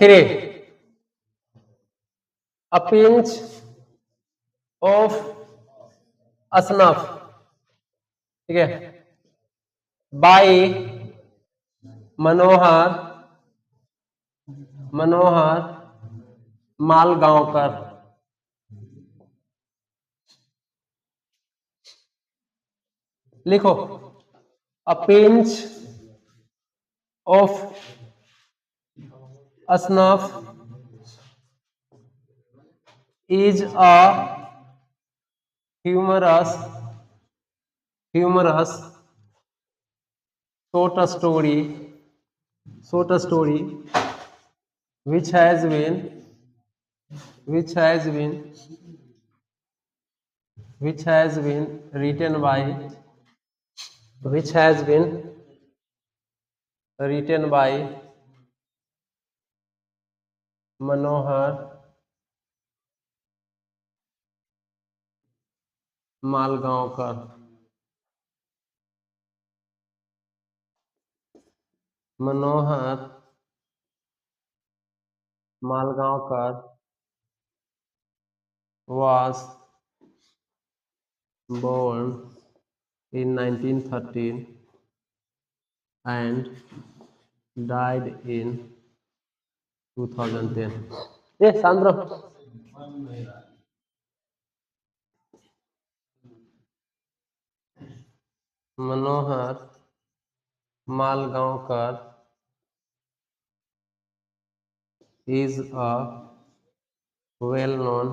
3 a pinch of snuff, ठीक है, by मनोहर मालगांवकर। लिखो a pinch of snuff is a humorous short story which has been written by Manohar Malgaonkar. Manohar Malgaonkar was born in 1913 and died in 2010। ये सांद्रो मनोहर Malgaonkar is a well-known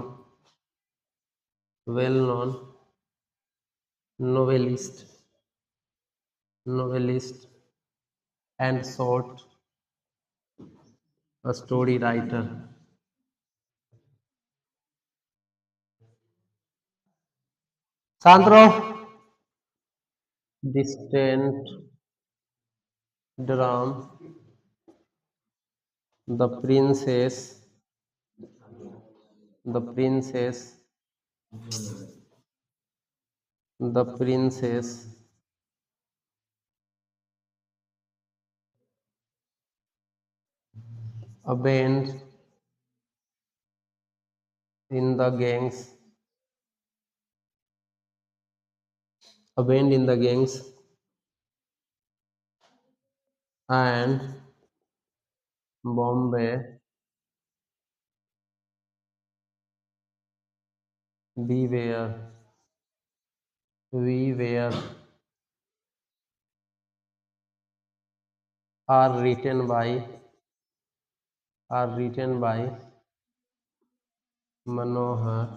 novelist and short story writer. शांत रहो। Distant drum, the princess abandoned in the gangs and Bombay we were are written by Manohar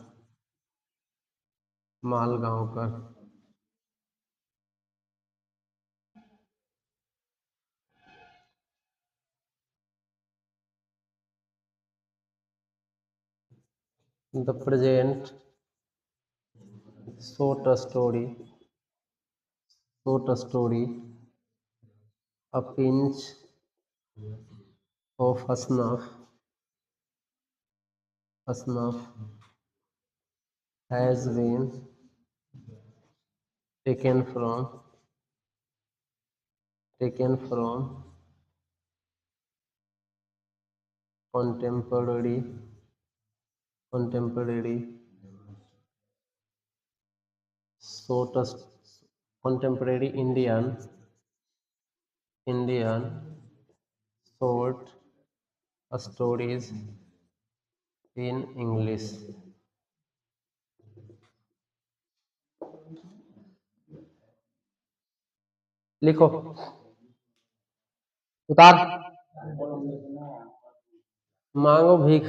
Malgaonkar. The present short story a pinch of snuff has been taken from contemporary Indian short stories in English। लिखो उतार। मांगो भीख,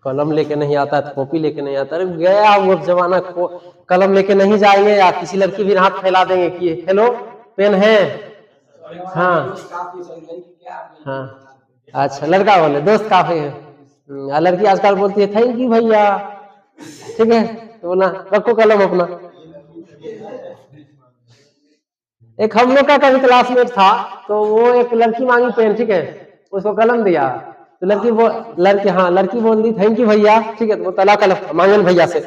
कलम लेके नहीं आता है, copy लेके नहीं आता। अरे गया वो जमाना, कलम लेके नहीं जाएंगे या किसी लड़की भी हाथ फैला देंगे कि हेलो पेन है। हाँ अच्छा, लड़का बोले दोस्त काफी है, लड़की आजकल बोलती है थैंक यू भैया, ठीक है, तो बोला रखो कलम अपना। एक हम लोग का कभी क्लासमेट था, तो वो एक लड़की मांगी पेन, ठीक है, उसको कलम दिया, तो लड़की बोल दी थैंक यू भैया, ठीक है, तो वो तला कलम मांगन भैया से।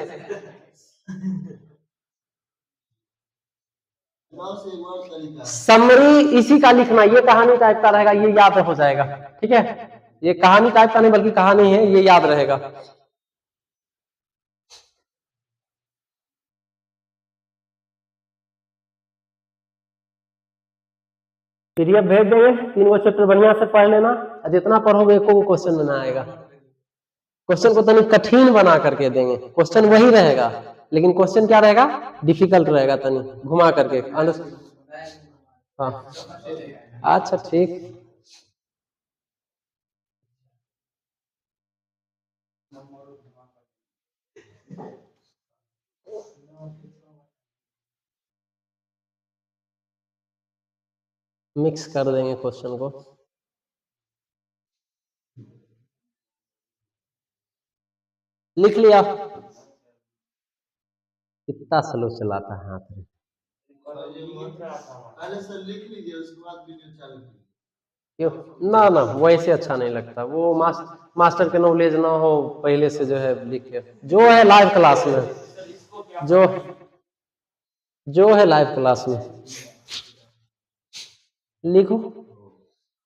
समरी इसी का लिखना, ये कहानी टाइप का रहेगा, ये याद हो जाएगा, ठीक है। ये कहानी टाइप का नहीं बल्कि कहानी है, ये याद रहेगा। पीडीएफ भेज देंगे, 3 गो चैप्टर बढ़िया से पढ़ लेना, जितना पढ़ोगे एको को क्वेश्चन में ना आएगा। क्वेश्चन को तनी कठिन बना करके देंगे, क्वेश्चन वही रहेगा लेकिन क्वेश्चन क्या रहेगा, डिफिकल्ट रहेगा, तनी घुमा करके। हाँ अच्छा ठीक। मिक्स कर देंगे क्वेश्चन को। लिख लिया? कितना स्लो चलाता है हाथ में। पहले से लिख लीजिए, उसके बाद वीडियो चालू कीजिए। क्यों ना ना वैसे अच्छा नहीं लगता, वो मास्टर के नॉलेज ना हो पहले से जो है लिख के, जो है लाइव क्लास में, जो है लाइव क्लास में लिखो।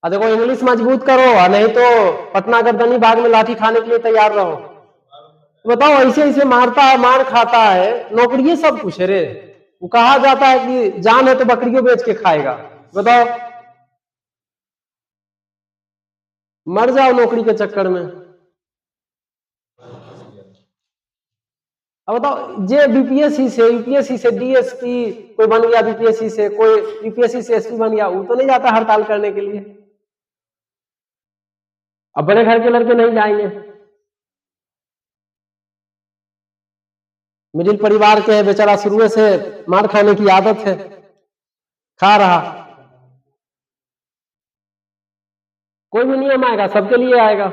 देखो इंग्लिश मजबूत करो, नहीं तो पटना गर्दनी बाग में लाठी खाने के लिए तैयार रहो। बताओ ऐसे ऐसे मारता है, मार खाता है, नौकरी सब कुछ है रे। वो कहा जाता है कि जान है तो बकरियों बेच के खाएगा। बताओ मर जाओ नौकरी के चक्कर में। अब बताओ जे बीपीएससी से, यूपीएससी से डीएसपी कोई बन गया, बीपीएससी से कोई यूपीएससी से एसपी बन गया, वो तो नहीं जाता हड़ताल करने के लिए। अब बड़े घर के लड़के नहीं जाएंगे, मिडिल परिवार के है बेचारा, शुरू से मार खाने की आदत है, खा रहा। कोई भी नियम आएगा सबके लिए आएगा।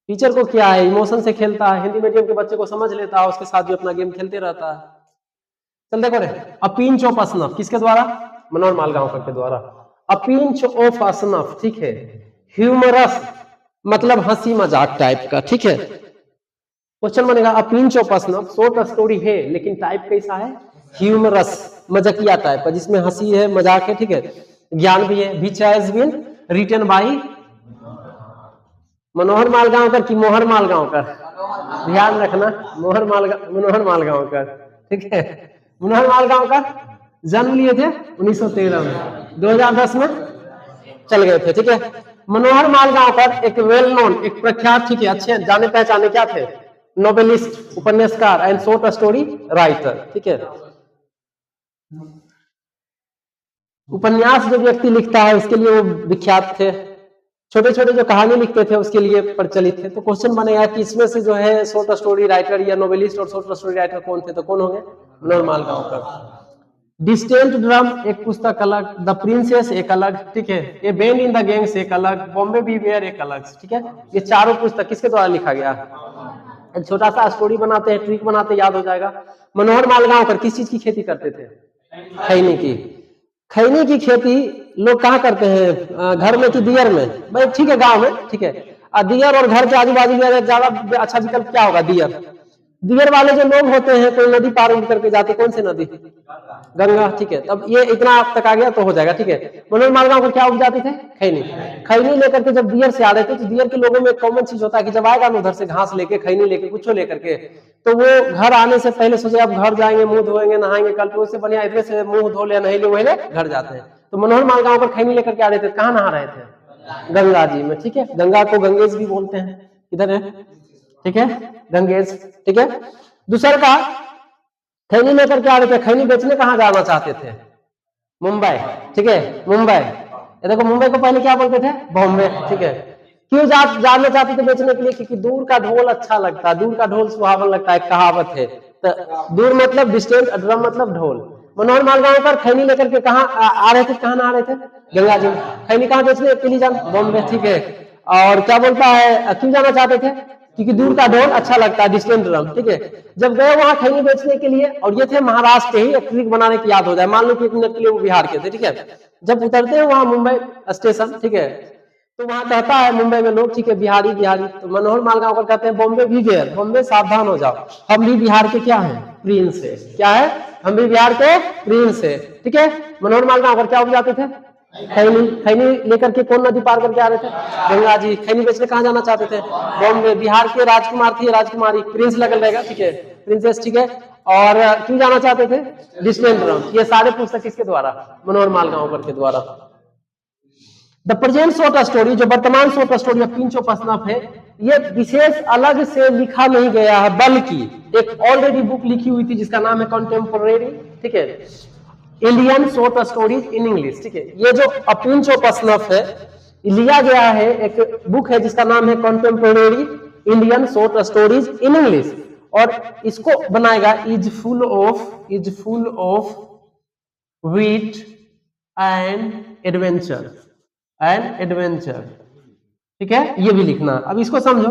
टीचर को क्या है, इमोशन से खेलता है, हिंदी मीडियम के बच्चे को समझ लेता है, उसके साथ भी अपना गेम खेलते रहता है। चल देखो रे, अ पिंच ऑफ असनफ किसके द्वारा, मनोहर मालगांवकर के द्वारा। अ पिंच ऑफ असनफ, ठीक है, ह्यूमरस मतलब हंसी मजाक टाइप का, ठीक है। क्वेश्चन बनेगा a pinch of snuff short story है लेकिन टाइप कैसा है, ह्यूमरस, मजाकिया टाइप का, जिसमें हंसी है मजाक है, ठीक है, ज्ञान भी है। Which has been written by Manohar Malgaonkar की मोहर मालगांवकर, ध्यान रखना, मनोहर मालगांवकर, ठीक है। मनोहर मालगांवकर जन्म लिए थे 1913 में, 2010 में चल गए थे, ठीक है। मनोहर मालगांवकर एक वेल नोन, एक प्रख्यात, ठीक है, अच्छे जाने पहचाने क्या थे, नोवेलिस्ट, उपन्यासकार एंड शॉर्ट स्टोरी राइटर, ठीक है। उपन्यास जो व्यक्ति लिखता है उसके लिए वो विख्यात थे, छोटे छोटे जो कहानी लिखते थे उसके लिए प्रचलित थे। तो क्वेश्चन बनेगा कि इसमें से जो है शॉर्ट स्टोरी राइटर या नोवेलिस्ट और शॉर्ट स्टोरी राइटर कौन थे, तो कौन होंगे, मनोहर मालगांवकर। डिस्टेंट ड्रम एक पुस्तक अलग, द प्रिंसेस एक अलग, ठीक है, A band in the gangs एक अलग, बॉम्बे बीवेयर एक अलग, ठीक है। ये चारों पुस्तक किसके द्वारा लिखा गया है। एक छोटा सा स्टोरी बनाते हैं, ट्रिक बनाते हैं, याद हो जाएगा। मनोहर मालगांवकर किस चीज की खेती करते थे, खैनी की। खैनी की खेती लोग कहाँ करते हैं, घर में कि दियर में, भाई ठीक है गांव में, ठीक है। दियर और घर के आजू बाजू में ज्यादा अच्छा विकल्प क्या होगा, दियर। दियर वाले जो लोग होते हैं कोई नदी पार उड़ करके जाते, कौन सी नदी, गंगा, ठीक है। तब ये इतना आप तक आ गया तो हो जाएगा, ठीक है। मनोहर मालगांव को क्या उपजाते थे, खैनी। खैनी लेकर के जब दियर से आ रहे थे तो दियर के लोगों में एक कॉमन चीज होता है कि जब आएगा ना उधर से घास लेके, खैनी लेके, कुछ लेकर के, तो वो घर आने से पहले सोचे अब घर जाएंगे, मुंह धोएंगे, नहाएंगे, कल तो उससे बढ़िया इधर से मुंह धो ले, नहीं ले वही घर जाते हैं। तो मनोहर मालगांव पर खैनी लेकर के आ रहे थे, कहाँ नहा रहे थे, गंगा जी में, ठीक है। गंगा को गंगेज भी बोलते हैं, इधर है, ठीक है, गंगेज, ठीक है। दूसरा का खैनी लेकर के आ रहे थे, खैनी बेचने कहाँ जाना चाहते थे, मुंबई, ठीक है, मुंबई। ये देखो मुंबई को पहले क्या बोलते थे, बॉम्बे, ठीक है। क्यों जाना चाहते थे बेचने के लिए, क्योंकि दूर का ढोल अच्छा लगता है, दूर का ढोल सुहावन लगता है, कहावत है। तो दूर मतलब डिस्टेंस, ड्रम मतलब ढोल। मनोहर मालगांव पर खैनी लेकर के कहाँ आ रहे थे, कहाँ ना आ रहे थे, गंगा जी में। खैनी कहाँ बेचने के लिए जाना, बॉम्बे, ठीक है। और क्या बोलता है, क्यों जाना चाहते थे, क्योंकि दूर का ढोल अच्छा लगता है, डिस्टेंट ड्रम, ठीक है। जब गए वहां खैनी बेचने के लिए, और ये थे महाराष्ट्र ही, एक ट्रिक बनाने की याद हो जाए, मान लो कि 1 मिनट के लिए वो बिहार के थे, ठीक है। जब उतरते हैं वहां मुंबई स्टेशन, ठीक है, तो वहां कहता है मुंबई में लोग, ठीक है, बिहारी बिहारी, तो मनोहर मालगांवकर कहते हैं बॉम्बे बीवेयर, बॉम्बे सावधान हो जाओ, हम भी बिहार के क्या हैं, प्रिंस है, क्या है, हम भी बिहार के प्रिंस है, ठीक है। मनोहर मालगांवकर क्या उपजाते थे, खैनी, खैनी लेकर के कौन नदी पार करके आ रहे थे? गंगा जी। खैनी बेचने कहाँ जाना चाहते थे? बॉम्बे। बिहार के राजकुमार थी, राजकुमारी, प्रिंस लगल रहेगा, ठीक है, प्रिंसेस, ठीक है। और क्यों जाना चाहते थे? Distant drum. ये सारे पुस्तक किसके द्वारा? मनोहर मालगांवकर के द्वारा। द प्रेजेंट शॉर्ट स्टोरी, जो वर्तमान short story of pinch of snuff है, ये विशेष अलग से लिखा नहीं गया है, बल्कि एक ऑलरेडी बुक लिखी हुई थी जिसका नाम है कंटेम्पोरेरी, ठीक है, Indian short stories in English, ठीक है। ये जो अ पिंच ऑफ स्नफ है, लिया गया है, एक बुक है जिसका नाम है contemporary Indian short stories in English, और इसको बनाएगा is full of wit and adventure, ठीक है, ये भी लिखना। अब इसको समझो,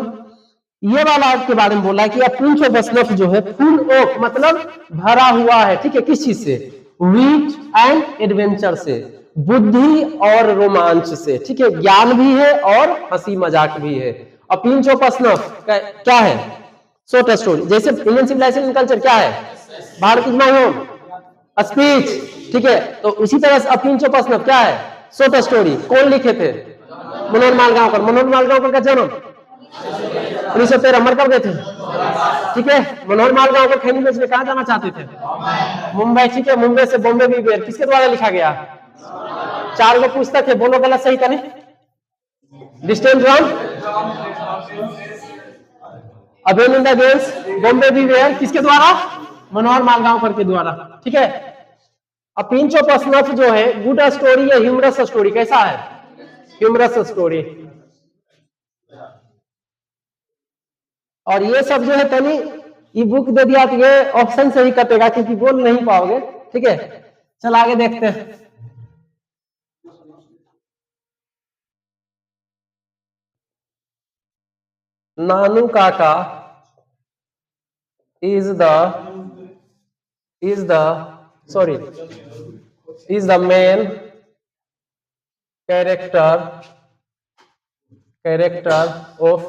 ये वाला के बारे में बोला है कि पिंच ऑफ स्नफ जो है फुल ऑफ मतलब भरा हुआ है, ठीक है, किस चीज से? वीट एंड एडवेंचर से, बुद्धि और रोमांच से, ठीक है, ज्ञान भी है और हंसी मजाक भी है। और पिंच ऑफ स्नफ क्या है? Short story. जैसे इंडियन सिविलाइजेशन कल्चर क्या है? Bharat is my home, speech, ठीक है, तो उसी तरह से पिंच ऑफ स्नफ क्या है? Short story. कौन लिखे थे? मनोहर मालगांवकर। मनोहर मालगांवकर का जन्म 1913, मर कब गए थे? ठीक है, मनोहर मालगांवकर खैनी बेचने कहाँ जाना चाहते थे? मुंबई, ठीक है, मुंबई से बॉम्बे भी गए। किसके द्वारा लिखा गया? 4 गो पुस्तक है, बोलो गलत सही था नहीं? Distant drum, again in the games, Bombay भी वेयर, किसके द्वारा? मनोहर मालगांवकर के द्वारा, ठीक है। अ पिंच ऑफ स्नफ जो है गुड स्टोरी या ह्यूमरस स्टोरी? कैसा है? Humorous story. और ये सब जो है तनी ई बुक दे दिया तो ये ऑप्शन से ही कटेगा क्योंकि बोल नहीं पाओगे, ठीक है। चल आगे देखते हैं। नानू काका is the main character of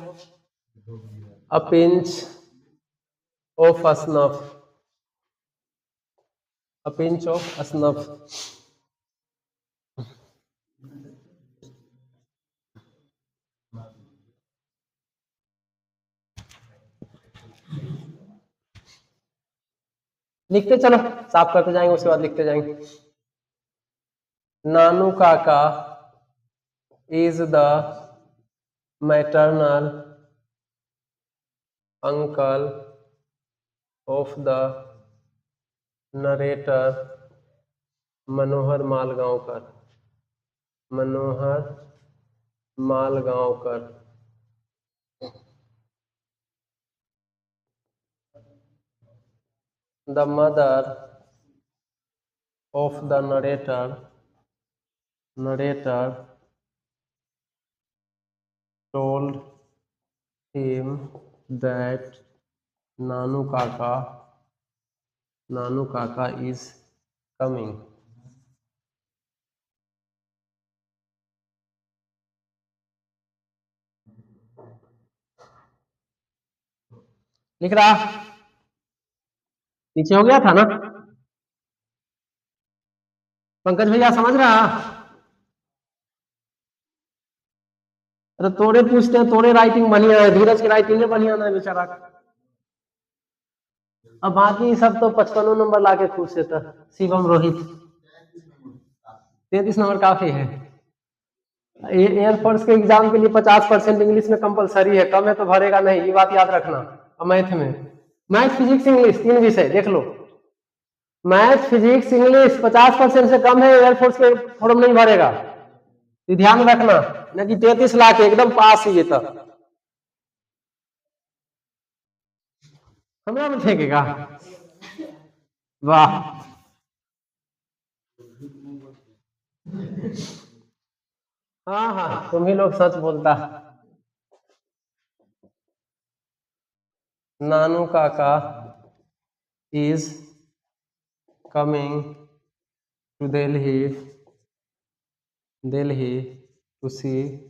a pinch of snuff. A pinch of snuff. लिखते चलो, साफ करते जाएंगे, उसके बाद लिखते जाएंगे। नानू काका is the maternal uncle of the narrator Manohar Malgaonkar. Manohar Malgaonkar. The mother of the narrator told him that Nanu Kaka is coming. लिख रहा, नीचे हो गया था ना? पंकज भैया समझ रहा? अरे तोड़े पूछते हैं, तोड़े राइटिंग बढ़िया है, धीरज की राइटिंग बढ़िया ना बेचारा। अब बाकी सब तो 55 नंबर लाके खुश से था। शिवम रोहित 33 नंबर काफी है। एयरफोर्स के एग्जाम के लिए 50% इंग्लिश में कंपलसरी है, कम है तो भरेगा नहीं, ये बात याद रखना। और मैथ फिजिक्स इंग्लिश 3 विषय देख लो। मैथ फिजिक्स इंग्लिश 50% से कम है, एयरफोर्स के फॉर्म नहीं भरेगा, ये ध्यान रखना। न कि 33 लाख एकदम पास ही ये था। हमरा में फेंकेगा, वाह। हाँ हाँ, तुम ही लोग सच बोलता। नानू काका is coming to Delhi to see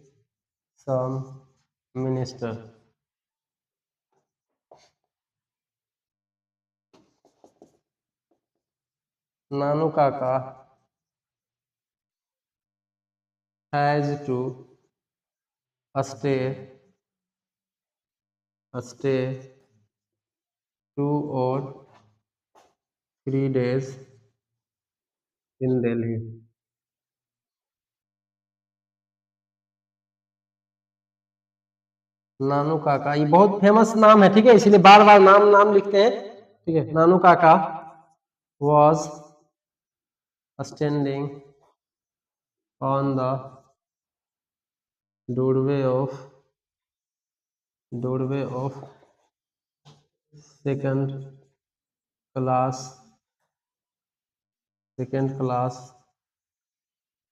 some minister. Nanu Kaka has to stay 2 or 3 days in Delhi. Nanu Kaka, ये बहुत फेमस नाम है, ठीक है, इसलिए बार बार नाम लिखते हैं, ठीक है। नानू काका was standing on the doorway of second class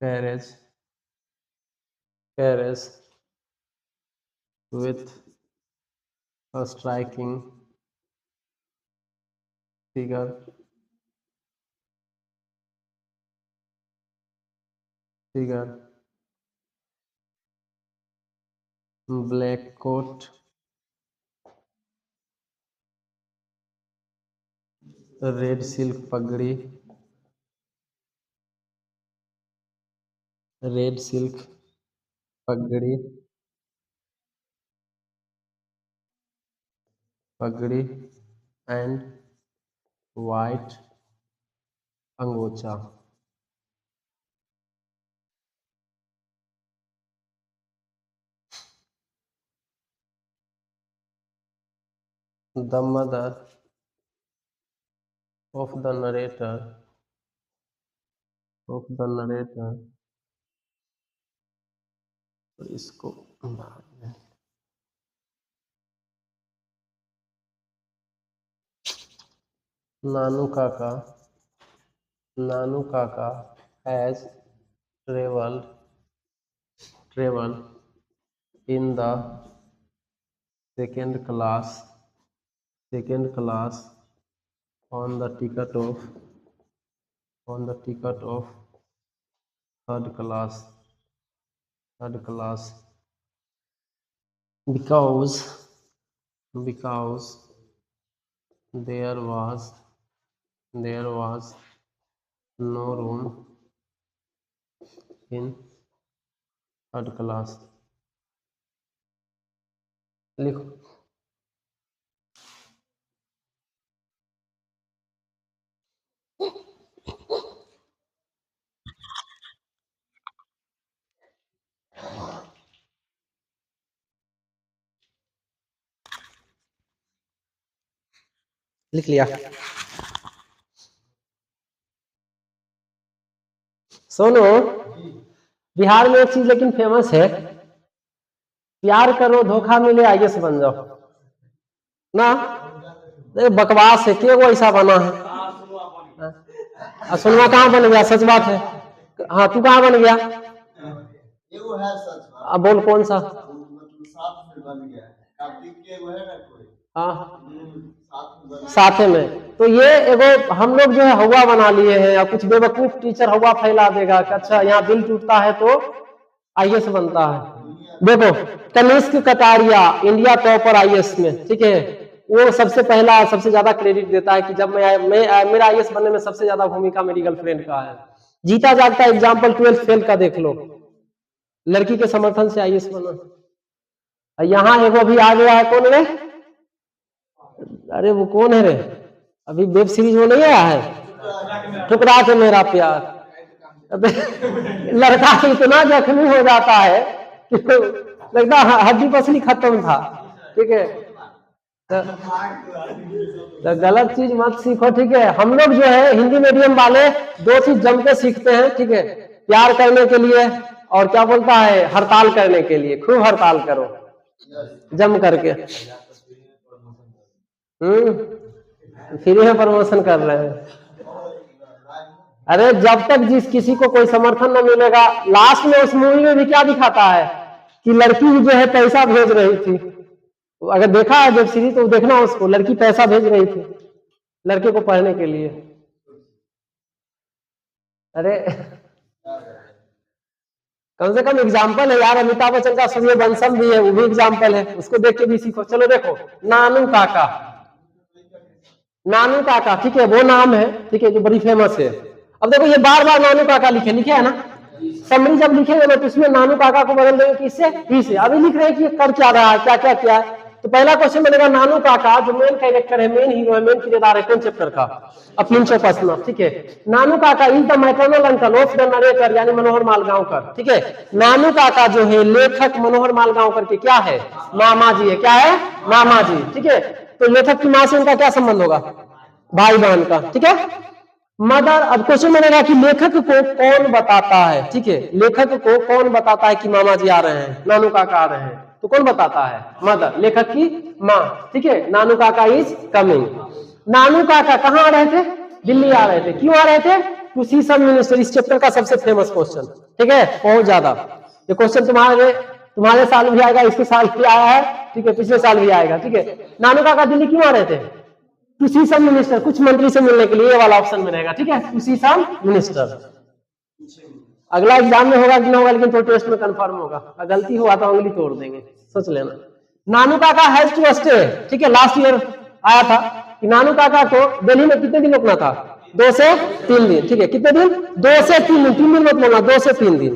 carriage with a striking figure black coat, red silk पगड़ी, and white अंगोछा। The mother of the narrator इसको नानू काका has traveled in the second class on the ticket of third class because there was no room in third class। लिखो। लिख लिया। सुनो, बिहार में एक चीज लेकिन फेमस है, प्यार करो धोखा मिले आईएएस बन जाओ ना। बकवास है, क्यों वो ऐसा बना है? सुनवा कहाँ बन गया? सच बात है। हाँ, तू कहाँ बन गया? एगो है सच बात। अब बोल कौन सा? मतलब साथ में बन गया। कार्तिक के एगो है ना कोई। हाँ, साथ में। तो ये एगो हम लोग जो है हवा बना लिए हैं, या कुछ बेवकूफ टीचर हवा फैला देगा कि अच्छा यहाँ दिल टूटता है तो आईएएस बनता है। देखो, Kanishak Kataria India topper IAS में, ठीक है, वो सबसे पहला सबसे ज्यादा क्रेडिट देता है कि जब मेरा आईएएस बनने में सबसे ज्यादा भूमिका मेरी गर्लफ्रेंड का है। जीता जागता एग्जाम्पल 12th फेल का देख लो, लड़की के समर्थन से आईएएस बना। यहाँ एगो अभी आ गया है, कौन रे? अरे वो कौन है रे? अभी वेब सीरीज वो नहीं आया है, ठुकरा के मेरा प्यार। लड़का इतना जख्मी हो जाता है कि लगता हड्डी पसली खत्म था, ठीक है। तो गलत चीज मत सीखो, ठीक है। हम लोग जो है हिंदी मीडियम वाले 2 चीज जम के सीखते हैं, ठीक है, प्यार करने के लिए और क्या बोलता है, हड़ताल करने के लिए। खूब हड़ताल करो जम करके। फ्री में प्रमोशन कर रहे हैं। अरे जब तक किसी को कोई समर्थन न मिलेगा, लास्ट में उस मूवी में भी क्या दिखाता है कि लड़की जो है पैसा भेज रही थी। अगर देखा है वेब सीरीज तो देखना, उसको लड़की पैसा भेज रही थी लड़के को पढ़ने के लिए। अरे कम से कम एग्जाम्पल है यार। अमिताभ बच्चन का सूर्यवंशम भी है, वो भी एग्जाम्पल है, उसको देख के भी सीखो। चलो देखो, नानू काका, ठीक है, वो नाम है, ठीक है, जो बड़ी फेमस है। अब देखो ये बार बार नानू काका लिखे है ना, समरी जब लिखेंगे ना तो इसमें नानू काका को बदल देंगे किससे, ही से। अभी लिख रहे हैं कि ये कर क्या रहा है, क्या क्या किया है। तो पहला क्वेश्चन बनेगा नानू काका जो मेन कैरेक्टर है, मेन हीरो है, मेन किरदार है कौन चैप्टर का, अ प्रिंस ऑफ असनफ, ठीक है। नानू काका is the maternal uncle of the narrator यानी मनोहर मालगांवकर, ठीक है। नानू काका जो है लेखक मनोहर मालगांवकर के क्या है, मामा जी है, क्या है, मामा जी, ठीक है। तो लेखक की मां से उनका क्या संबंध होगा, भाई बहन का, ठीक है। मदर, अब क्वेश्चन बनेगा कि लेखक को कौन बताता है, ठीक है, लेखक को कौन बताता है कि मामा जी आ रहे हैं, नानू काका आ रहे हैं, तो कौन बताता है, मदर, लेखक की माँ, ठीक है। नानू काका इज कमिंग। नानू काका कहाँ आ रहे थे, दिल्ली आ रहे थे, क्यों आ रहे थे, टू सी सम मिनिस्टर, इस चैप्टर का सबसे फेमस क्वेश्चन, ठीक है, बहुत ज्यादा। ये क्वेश्चन तुम्हारे साल भी आएगा, इसके साल भी आया है, ठीक है, पिछले साल भी आएगा, ठीक है। नानू काका दिल्ली क्यों आ रहे थे, टू सी सम मिनिस्टर, कुछ मंत्री से मिलने के लिए, ये वाला ऑप्शन में रहेगा, ठीक है, टू सी सम मिनिस्टर। अगला एग्जाम में होगा कि ना होगा, लेकिन तो टेस्ट में कंफर्म होगा, अगर गलती हुआ तो उंगली तोड़ देंगे, सोच लेना। नानू काका हैज टू स्टे, ठीक है, लास्ट ईयर आया था कि नानू काका को दिल्ली में कितने दिन रुकना था, 2 से 3 दिन, ठीक है, कितने दिन, 2 से 3 दिन, 3 दिन मत बोलना, 2 से 3 दिन।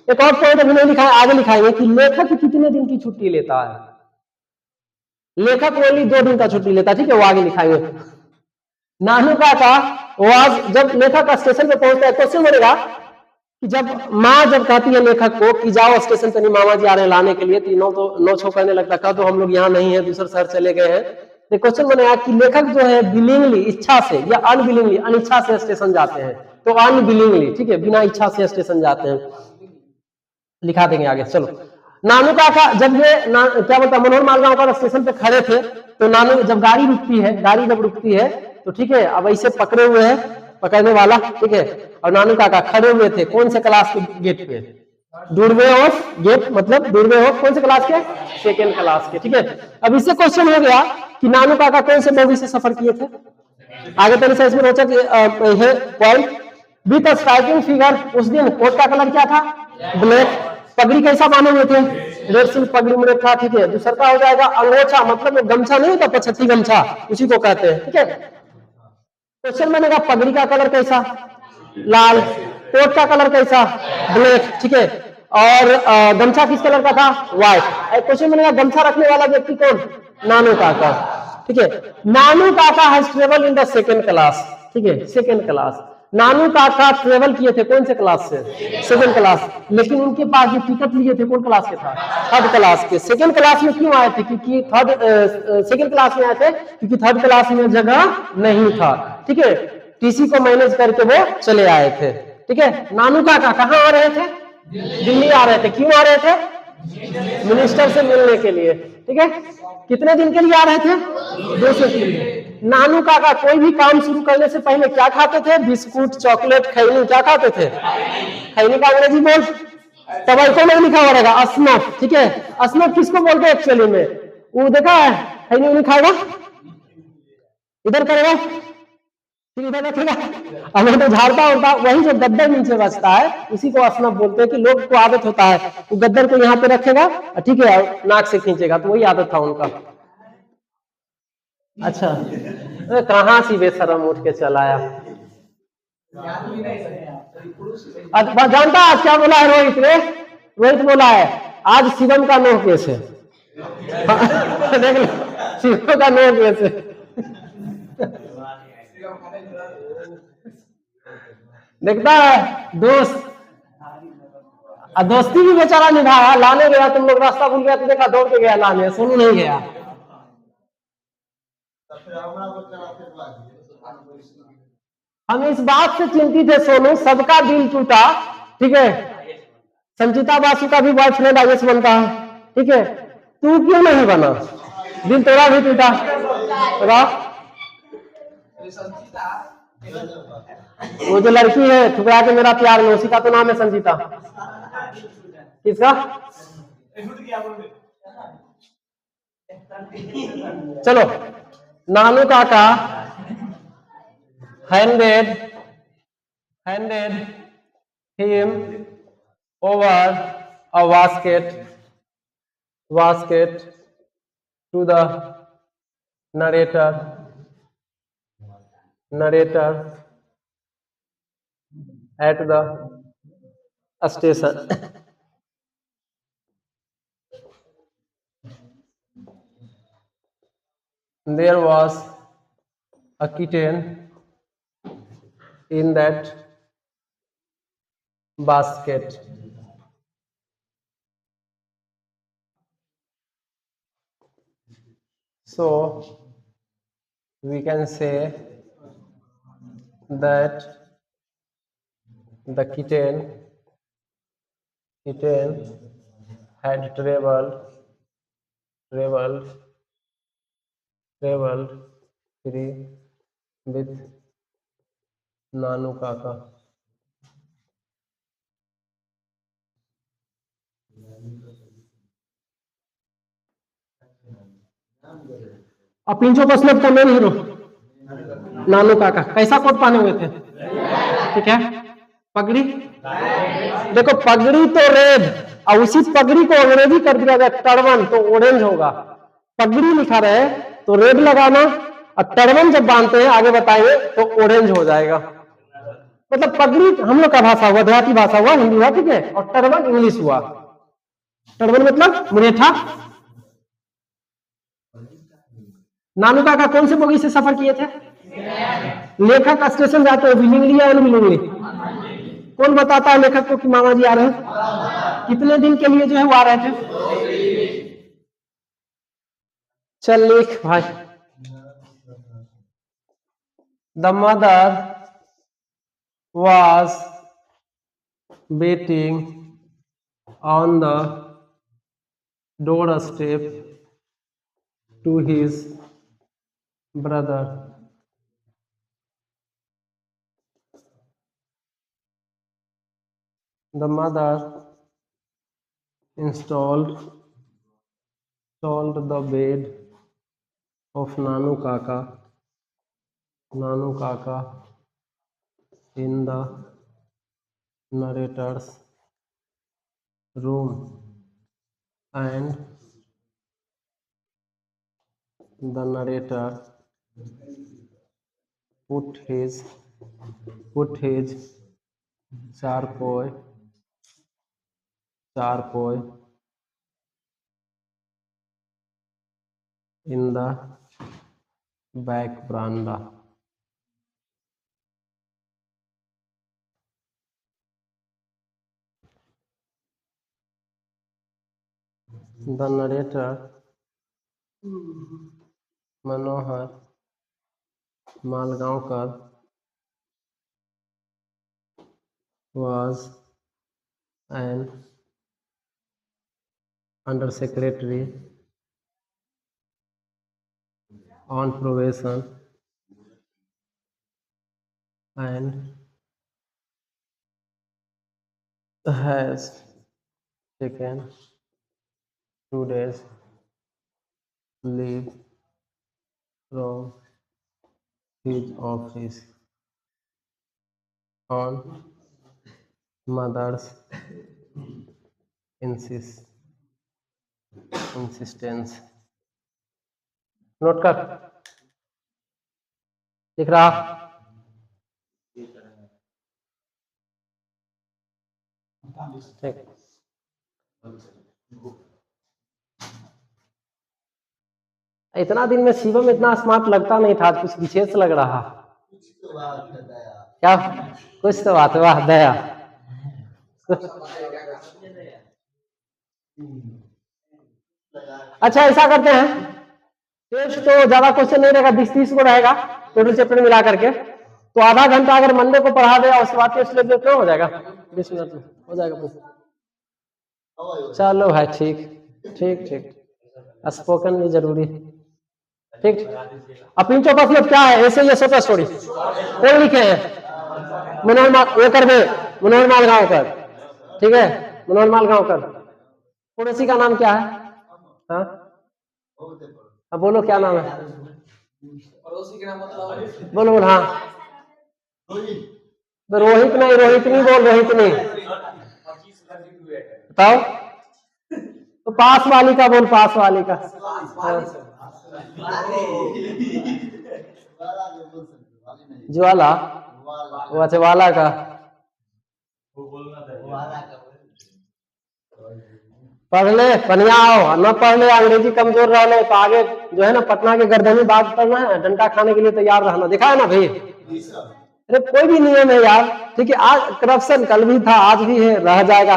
एक और पॉइंट अभी नहीं लिखा है, आगे लिखाएंगे कि लेखक कितने दिन की छुट्टी लेता है, लेखक ओनली 2 दिन का छुट्टी लेता है, ठीक है, वो आगे लिखाएंगे। नानू काका वाज, जब लेखक स्टेशन पे पहुंचता है, क्वेश्चन बनेगा कि जब माँ जब कहती है लेखक को कि जाओ स्टेशन पे, मामा जी आ रहे हैं लाने के लिए, तीनों तो नौ छो करने लगता, कहा तो हम लोग यहाँ नहीं है, दूसरे शहर चले गए हैं। तो क्वेश्चन बनेगा कि लेखक जो है बिलिंगली, इच्छा से या अनबिलिंगली, अनिच्छा से स्टेशन जाते हैं, तो अनबिलिंगली, ठीक है, बिना इच्छा से स्टेशन जाते हैं, लिखा देंगे आगे। चलो, नानू काका जब ये क्या बोलता है, मनोहर मालगांवकर स्टेशन पे खड़े थे, तो नानू जब गाड़ी रुकती है तो ठीक है, अब ऐसे पकड़े हुए हैं, पकड़ने वाला, ठीक है, और नानू काका खड़े हुए थे कौन से क्लास के गेट पे, डूरवे ऑफ गेट, मतलब डूरवे ऑफ कौन से क्लास के, सेकेंड क्लास के, ठीक है। अब इससे क्वेश्चन हो गया कि नानू काका कौन से मूवी से सफर किए थे, आगे तेरे से इसमें रोचक है पॉइंट। विथ स्ट्राइकिंग फिगर, उस दिन कोट का कलर क्या था, ब्लैक, पगड़ी कैसा बांधे हुए थे, रेड सिल्क पगड़ी में था, ठीक है। दूसरा का हो जाएगा अंगोछा, मतलब गमछा नहीं होता, पछत्ती गमछा, उसी को कहते हैं, ठीक है। क्वेश्चन बनेगा पगड़ी का कलर कैसा, लाल, कोट का कलर कैसा, ब्लैक, ठीक है, और गमछा किस कलर का था, व्हाइट। क्वेश्चन बनेगा गमछा रखने वाला व्यक्ति कौन, नानू काका, ठीक है। नानू Kaka has travel in the second class, ठीक है, सेकेंड क्लास। नानू काका ट्रेवल किए थे कौन से क्लास से, सेकंड क्लास, लेकिन उनके पास जो टिकट लिए थे कौन क्लास के था, थर्ड क्लास के। सेकंड क्लास में क्यों आए थे, क्योंकि सेकंड क्लास में आए थे क्योंकि थर्ड क्लास में जगह नहीं था, ठीक है, टीसी को मैनेज करके वो चले आए थे, ठीक है। नानू काका कहाँ आ रहे थे, दिल्ली आ रहे थे, क्यों आ रहे थे, मिनिस्टर से मिलने के लिए, ठीक है। कितने दिन के लिए आ रहे थे, 2 से 3 दिन। नानू काका कोई भी काम शुरू करने से पहले क्या खाते थे, बिस्कुट, चॉकलेट, खैनी, क्या खाते थे, खैनी का अंग्रेजी बोल, तब को नहीं लिखा हुआ रहेगा, असनफ, ठीक है। असनफ किसको बोलते हैं एक्चुअली में, वो देखा है, खैनी नहीं खाएगा, इधर करेगा, फिर इधर रखेगा, हमें तो झाड़ता होता, वही जो गद्दर नीचे बचता है उसी को असनफ बोलते हैं। कि लोग को आदत होता है वो गद्दर को यहाँ पे रखेगा, ठीक है, नाक से खींचेगा, तो वही आदत था उनका। अच्छा, कहाँ सी बेशरम उठ के चलाया, जानता आज क्या बोला है रोहित ने, रोहित बोला है आज शिवम का नो केस है, देख लो शिवम का नो केस है, देखता है दोस्त, दोस्ती भी बेचारा निभाया, लाने गया, तुम लोग रास्ता भूल गया तो देखा दौड़ के गया लाने, सोनू नहीं गया। हम इस बात से चिंतित है सोनू, सबका दिल टूटा, ठीक है, संचिता बासु का भी बॉयफ्रेंड आयुष बनता है, ठीक है, तू क्यों नहीं बना, दिल तेरा भी टूटा, वो जो लड़की है ठुकरा के मेरा प्यार में, उसी का तो नाम है संजीता, किसका, चलो। नानू काका handed him over a basket to the narrator at the station. There was a kitten in that basket. So we can say that the kitten had traveled free with Nanu Kaka. अब पिंचो बसनेट का main hero नानू काका कैसा coat पहने हुए थे? ठीक है, पगड़ी, देखो पगड़ी तो रेड और उसी पगड़ी को अंग्रेजी कर दिया गया टर्बन, तो ऑरेंज होगा। पगड़ी लिखा रहे तो रेड लगाना, और टर्बन जब बांधते हैं आगे बताएंगे तो ऑरेंज हो जाएगा। मतलब पगड़ी हम लोग का भाषा हुआ, देहाती भाषा हुआ, हिंदी हुआ, ठीक है, और टर्बन इंग्लिश हुआ। टर्बन मतलब मुरेठा। नानू काका कौन से बोगी से सफर किए थे? लेखक स्टेशन जाते हैं विलिंगली या अनविलिंगली? कौन बताता है लेखक को कि मामा जी आ रहे हैं? कितने दिन के लिए जो है वो आ रहे थे? चल लिख भाई। The mother was waiting on the doorstep to his brother. The mother installed the bed of Nanu Kaka in the narrator's room, and the narrator put his charpoy in the back veranda. The narrator Manohar Malgaonkar was an undersecretary on probation and has taken 2 days leave from his office on mother's insistence. Note कर, दिख रहा? ठीक। इतना दिन में शिवम इतना smart लगता नहीं था, कुछ विशेष लग रहा। क्या कुछ तो बात हुआ दया। अच्छा ऐसा करते हैं, टेस्ट तो ज्यादा क्वेश्चन नहीं रहेगा, 20-30 को रहेगा टोटल चैप्टर मिला करके, तो आधा घंटा अगर मंडे को पढ़ा दे और उसके बाद टेस्ट ले दे तो हो जाएगा, 20 मिनट में हो जाएगा। चलो भाई ठीक स्पोकन भी जरूरी, ठीक। अब पिंचो बस में क्या है, ऐसे ये सोचा स्टोरी कौन लिखे हैं? मनोहर मालगांवकर, ठीक है, मनोहर मालगांवकर। पड़ोसी का नाम क्या है? हाँ अब बोलो क्या नाम है? पड़ोसी का मतलब बोलो। हाँ रोहितनी बोल, रोहितनी बताओ। तो पास वाली का बोल, पास वाली का। ज्वाला, वो अच्छा वाला का, पढ़ ले बढ़िया हो, न पढ़ ले अंग्रेजी कमजोर रह ले तो आगे जो है ना पटना के गर्दनी बात करना है, डंडा खाने के लिए तैयार रहना। देखा है ना भाई, जी सर। अरे कोई भी नियम है यार, ठीक है। आज करप्शन कल भी था, आज भी है, रह जाएगा।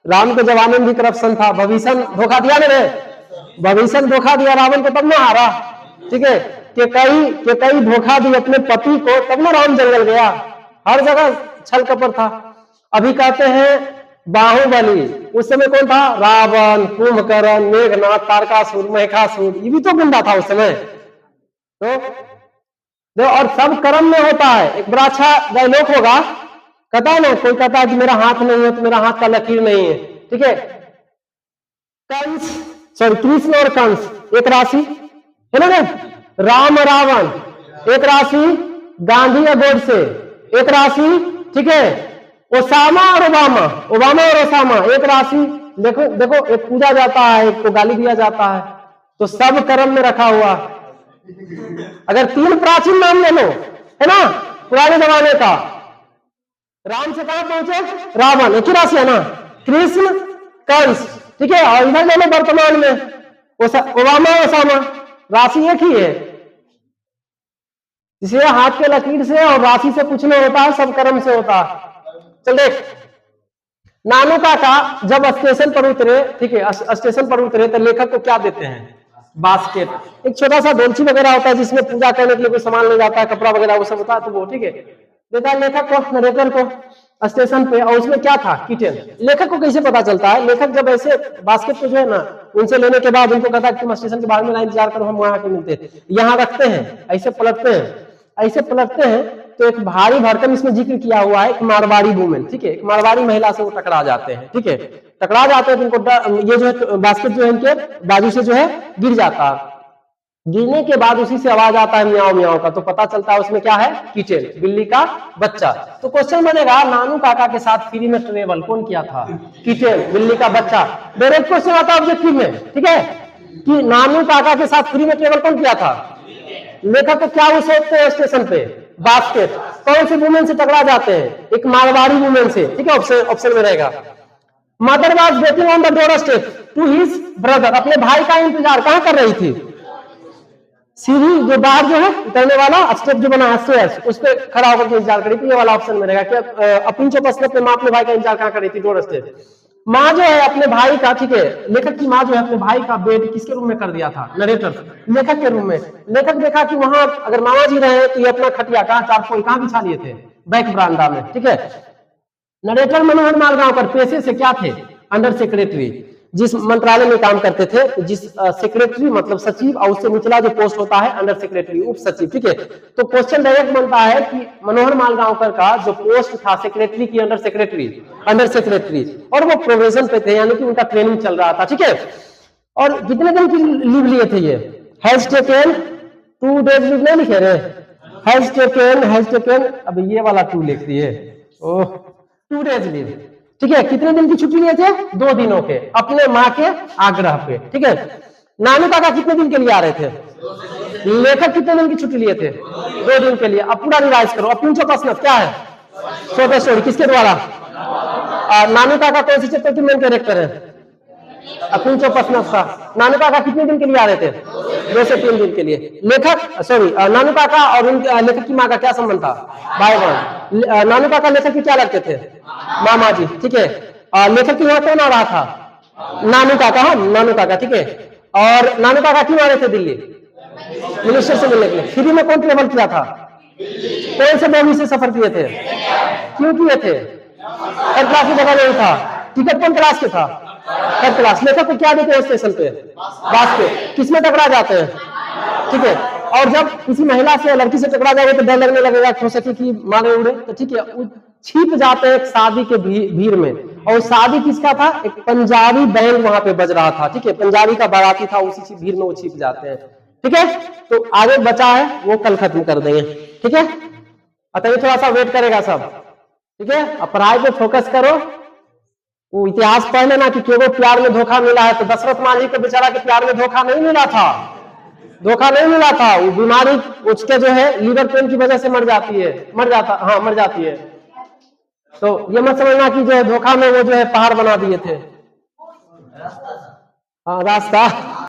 राम के जमाने में भी करप्शन था, भविष्य धोखा दिया ना, भविष्य धोखा दिया रावण को, तब ना हारा, ठीक है। कि कई धोखा दी अपने पति को, तब ना राम जंगल गया। हर जगह छल कपट था। अभी कहते हैं बाहुबली, उस समय कौन था? रावण, कुंभकर्ण, मेघनाथ, तारकासुर, महिषासुर, ये भी तो गुंडा था उस समय। तो और सब कर्म में होता है। एक बड़ा अच्छा डायलॉग होगा, कहता है ना, कोई कहता है कि मेरा हाथ नहीं है तो मेरा हाथ का लकीर नहीं है, ठीक है। कृष्ण और कंस एक राशि है ना, राम रावण एक राशि, गांधी और गोडसे एक राशि, ठीक है। ओसामा और ओबामा और ओसामा एक राशि। देखो देखो, एक पूजा जाता है, एक को गाली दिया जाता है, तो सब कर्म में रखा हुआ। अगर 3 प्राचीन नाम ले लो, है ना, पुराने जमाने का, राम से कहां पहुंचे? रावण, एक ही राशि है ना, कृष्ण कंस, ठीक है। और इधर ले लो वर्तमान में ओबामा ओसामा, राशि एक ही है। इसलिए हाथ के लकीर से और राशि से कुछ नहीं होता है, सब कर्म से होता है। चल देख, नानू काका जब स्टेशन पर उतरे, ठीक है, स्टेशन पर उतरे तो लेखक को क्या देते हैं? बास्केट, एक छोटा सा डोलची वगैरह होता है जिसमें पूजा करने के लिए कोई सामान ले जाता है, कपड़ा वगैरह वो सब होता है, तो वो ठीक है देता है लेखक को, नरेटर को स्टेशन पे। और उसमें क्या था? किचन। लेखक को कैसे पता चलता है? लेखक जब ऐसे बास्केट को जो है ना, उनसे लेने के बाद उनको कहता है कि तुम स्टेशन के बाहर में इंतजार करो, हम वहां के मिलते हैं। यहाँ रखते हैं, ऐसे पलटते हैं तो एक भारी भरकम इसमें जिक्र किया हुआ है, एक मारवाड़ी वुमेन, ठीक है, एक मारवाड़ी महिला से वो टकरा जाते हैं, ठीक है। टकरा जाते हैं तो उनको ये जो है बास्केट जो है इनके बाजू से जो है गिर जाता है। गिरने के बाद उसी से आवाज आता है म्याओ म्याओ का, तो पता चलता है उसमें क्या है? किटेल, बिल्ली का बच्चा। तो क्वेश्चन बनेगा, नानू काका के साथ फ्री में ट्रेवल कौन किया था? किटेल, बिल्ली का बच्चा। डायरेक्ट क्वेश्चन आता है ऑब्जेक्टिव में, ठीक है, कि नानू काका के साथ फ्री में ट्रेवल कौन किया था? लेखक को क्या वो सोचते हैं स्टेशन पे? बास्केट। कौन सी वुमेन से टकरा जाते हैं? एक मारवाड़ी वुमेन से, ठीक है, ऑप्शन में रहेगा। Mother was waiting on the door step to his brother, अपने भाई का इंतजार कहां कर रही थी? सीढ़ी जो बाहर जो है उतरने वाला स्टेप जो बना है स्टेयर्स, उस पे खड़ा होकर के इंतजार करी थी। ये वाला ऑप्शन में रहेगा कि अपनी चौपसने पे माँ अपने भाई का इंतजार कहां कर रही थी? Door step. माँ जो है अपने भाई का, ठीक है, लेखक की माँ जो है अपने भाई का बेड किसके रूम में कर दिया था? नरेटर, लेखक के रूम में। लेखक देखा कि वहां अगर मामा जी रहे तो ये अपना खटिया कहां, चारकोल कहां बिछा लिए थे? बैक बरामदा में, ठीक है। नरेटर मनोहर मालगांवकर पेशे से क्या थे? अंडर सेक्रेटरी, जिस मंत्रालय में काम करते थे, जिस सेक्रेटरी मतलब सचिव, और उससे निचला जो पोस्ट होता है अंडर सेक्रेटरी, उप सचिव, ठीक है। तो क्वेश्चन डायरेक्ट बनता है कि मनोहर मालगांवकर का जो पोस्ट था सेक्रेटरी की अंडर सेक्रेटरी, और वो प्रोविजन पे थे, यानी कि उनका ट्रेनिंग चल रहा था, ठीक है। और कितने दिन की लीव लिए थे ये? हैज टेकन 2 days लीव नहीं लिखे रहे? हैज टेकन, अब ये वाला 2 लिख दिए, ओह 2 days लीव, ठीक है। कितने दिन की छुट्टी लिए थे? 2 दिनों के, अपने माँ के आग्रह पे, ठीक है। नानू काका कितने दिन के लिए आ रहे थे? लेखक कितने दिन की छुट्टी लिए थे? 2 दिन के लिए। अब पूरा रिवाइज करो। अब 3 प्रश्न क्या है? छोटा स्टोरी किसके द्वारा? नानू काका कौन सी चैप्टर की मेन कैरेक्टर है? अपनी प्रश्न था। नानू काका कितने दिन के लिए आ रहे थे? 2 से 3 दिन के लिए। नानू काका और लेखक की माँ का क्या संबंध था? भाई बहन। नानू काका लेखक की क्या लगते थे? मामा जी, ठीक है। लेखक की यहाँ कौन आ रहा था? नानू काका, हाँ नानू काका, ठीक है। और नानू काका क्यों आ रहे थे दिल्ली? मिनिस्टर से मिलने के लिए। फ्री में कौन ट्रेवल किया था? कौन से बोगी से सफर किए थे? क्यों किए थे? थर्ड क्लास की जगह नहीं था। टिकट कौन क्लास के था? Third class. लेखक को क्या देते हैं स्टेशन पे? बास्केट। किसमें टकरा जाते हैं? ठीक है। और जब किसी महिला से लड़की से टकरा जाएगा तो डर लगने लगेगा, हो सके कि मारे उड़े, तो ठीक है छिप जाते हैं एक शादी के भीड़ में। और शादी किसका था? एक पंजाबी बैंड वहां पे बज रहा था, ठीक है, पंजाबी का बाराती था, उसी भीड़ में वो छिप जाते हैं, ठीक है। तो आगे बचा है वो कल खत्म कर देंगे, ठीक है। अतः थोड़ा सा वेट करेगा सब, ठीक है। अब पढ़ाई पे फोकस करो। वो इतिहास पढ़ लेना कि केवल प्यार में धोखा मिला है, तो दशरथ मांझी को बेचारा के प्यार में धोखा नहीं मिला था, धोखा नहीं मिला था। वो बीमारी उसके जो है लीवर पेन की वजह से मर जाती है। तो ये मत समझना कि जो है धोखा में वो जो है पहाड़ बना दिए थे। हाँ रास्ता